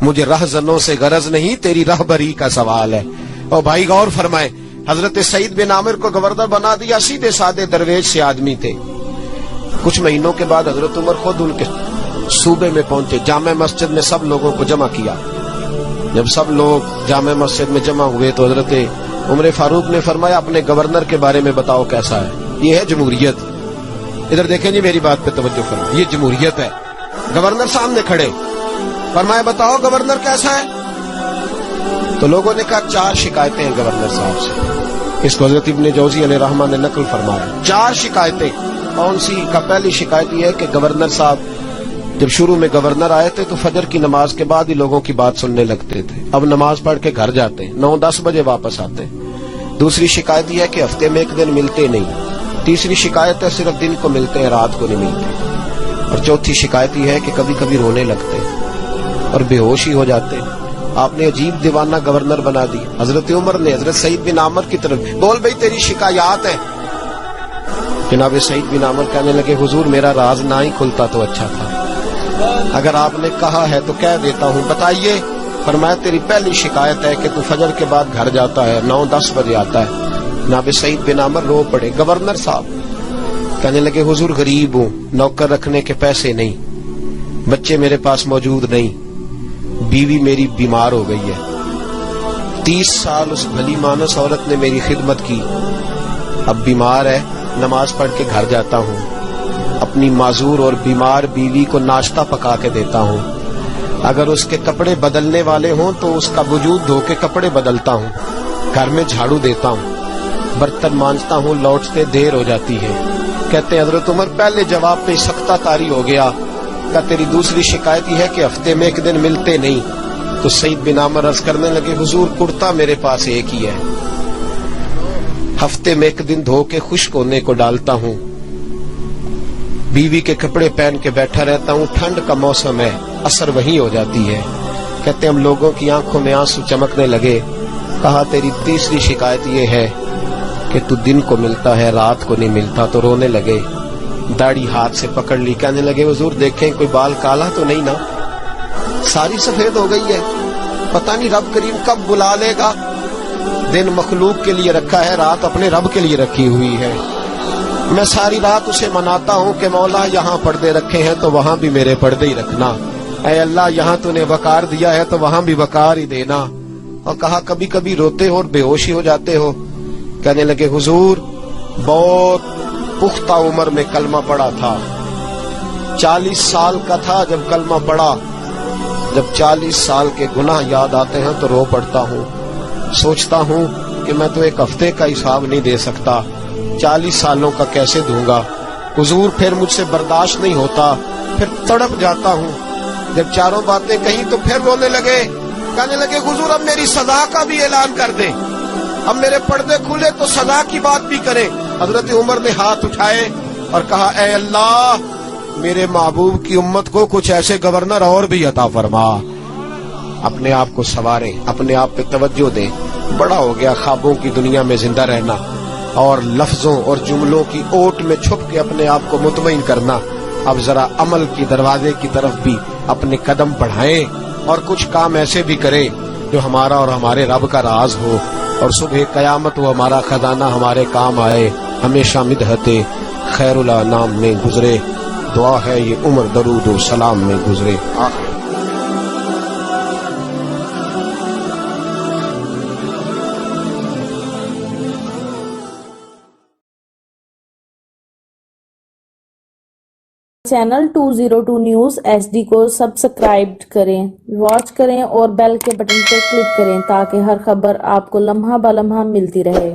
मुझे रहजनों से गरज नहीं, तेरी रहबरी का सवाल है। और भाई गौर फरमाए, हजरत सईद बिन आमिर को गवर्नर बना दिया, सीधे साधे दरवेश से आदमी थे। कुछ महीनों के बाद हजरत उमर खुद उनके सूबे में पहुंचे, जामे मस्जिद में सब लोगों को जमा किया। जब सब लोग जामे मस्जिद में जमा हुए तो हजरत उमर फारूक ने फरमाया, अपने गवर्नर के बारे में बताओ कैसा है। ये है जमहूरियत। इधर देखें जी, मेरी बात पे तवज्जो करें, ये जमहूरियत है। गवर्नर सामने खड़े, फरमाया बताओ गवर्नर कैसा है। तो लोगों ने कहा 4 शिकायतें हैं गवर्नर साहब से। इसको हजरत इब्ने जौजी अलैहि रहमा ने नकल फरमाया। 4 शिकायतें। कौन सी? का पहली शिकायत यह है कि गवर्नर साहब जब शुरू में गवर्नर आए थे तो फजर की नमाज के बाद ही लोगों की बात सुनने लगते थे, अब नमाज पढ़ के घर जाते, 9-10 बजे वापस आते। दूसरी शिकायत यह है कि हफ्ते में एक दिन मिलते नहीं। तीसरी शिकायत है सिर्फ दिन को मिलते हैं, रात को नहीं मिलते। और चौथी शिकायत यह है कि कभी कभी रोने लगते और बेहोश ही हो जाते। आपने अजीब दीवाना गवर्नर बना दी। हजरत उमर ने हजरत सईद बिन आमिर की तरफ, बोल भाई तेरी शिकायत है। जनाब सईद बिन आमिर कहने लगे, हुजूर मेरा राज ना ही खुलता तो अच्छा था, अगर आपने कहा है तो कह देता हूँ, बताइए। फरमाया तेरी पहली शिकायत है कि तू फजर के बाद घर जाता है, 9-10 बजे आता है। जनाब सईद बिन आमिर रो पड़े। गवर्नर साहब कहने लगे, हुजूर गरीब हूँ, नौकर रखने के पैसे नहीं, बच्चे मेरे पास मौजूद नहीं, बीवी मेरी बीमार हो गई है। 30 साल उस भली मानस औरत ने मेरी खिदमत की, अब बीमार है, नमाज पढ़ के घर जाता हूँ, अपनी माजूर और बीमार बीवी को नाश्ता पका के देता हूँ। अगर उसके कपड़े बदलने वाले हों तो उसका वजूद धो के कपड़े बदलता हूँ, घर में झाड़ू देता हूँ, बर्तन मांजता हूँ, लौटते देर हो जाती है। कहते हैं हजरत उमर पहले जवाब पे सख्ता तारी हो गया। का तेरी दूसरी शिकायत ही है कि हफ्ते में एक दिन मिलते नहीं। तो सईद बिन आमिर अर्ज करने लगे, हुजूर कुर्ता मेरे पास एक ही है, हफ्ते में एक दिन धो के खुश्क होने को डालता हूँ, बीवी के कपड़े पहन के बैठा रहता हूँ, ठंड का मौसम है, असर वही हो जाती है। कहते हम लोगों की आंखों में आंसू चमकने लगे। कहा तेरी तीसरी शिकायत ये है कि तू दिन को मिलता है, रात को नहीं मिलता। तो रोने लगे, दाढ़ी हाथ से पकड़ ली, कहने लगे हुजूर देखें कोई बाल काला तो नहीं ना, सारी सफेद हो गई है, पता नहीं रब करीम कब बुला लेगा। दिन मखलूक के लिए रखा है, रात अपने रब के लिए रखी हुई है। मैं सारी रात उसे मनाता हूँ कि मौला यहाँ पर्दे रखे हैं तो वहां भी मेरे पर्दे ही रखना, ऐ अल्लाह यहाँ तूने वकार दिया है तो वहां भी वकार ही देना। और कहा कभी कभी रोते हो और बेहोशी हो जाते हो। कहने लगे हुजूर बहुत पुख्ता उम्र में कलमा पड़ा था, 40 साल का था जब कलमा पड़ा। जब 40 साल के गुनाह याद आते हैं तो रो पड़ता हूँ, सोचता हूँ कि मैं तो एक हफ्ते का हिसाब नहीं दे सकता, 40 सालों का कैसे दूंगा। हुजूर फिर मुझसे बर्दाश्त नहीं होता, फिर तड़प जाता हूँ। जब चारों बातें कही तो फिर रोने लगे। कहने लगे हुजूर अब मेरी सजा का भी ऐलान कर दे, अब मेरे पर्दे खुले तो सजा की बात भी करें। हजरत उमर ने हाथ उठाए और कहा, ऐ अल्लाह मेरे महबूब की उम्मत को कुछ ऐसे गवर्नर और भी अता फरमा। अपने आप को संवारे, अपने आप पे तवज्जो दे। बड़ा हो गया ख्वाबों की दुनिया में जिंदा रहना और लफ्जों और जुमलों की ओट में छुप के अपने आप को मुतमईन करना। अब जरा अमल की दरवाजे की तरफ भी अपने कदम बढ़ाएं और कुछ काम ऐसे भी करें जो हमारा और हमारे रब का राज हो, और सुबह कयामत वो हमारा खजाना हमारे काम आए। हमेशा मिदहते खैरुल अनाम में गुजरे, दुआ है ये उम्र दरूद और सलाम में गुजरे। चैनल 202 न्यूज़ HD को सब्सक्राइब करें, वॉच करें और बेल के बटन पर क्लिक करें ताकि हर खबर आपको लम्हा ब लम्हा मिलती रहे।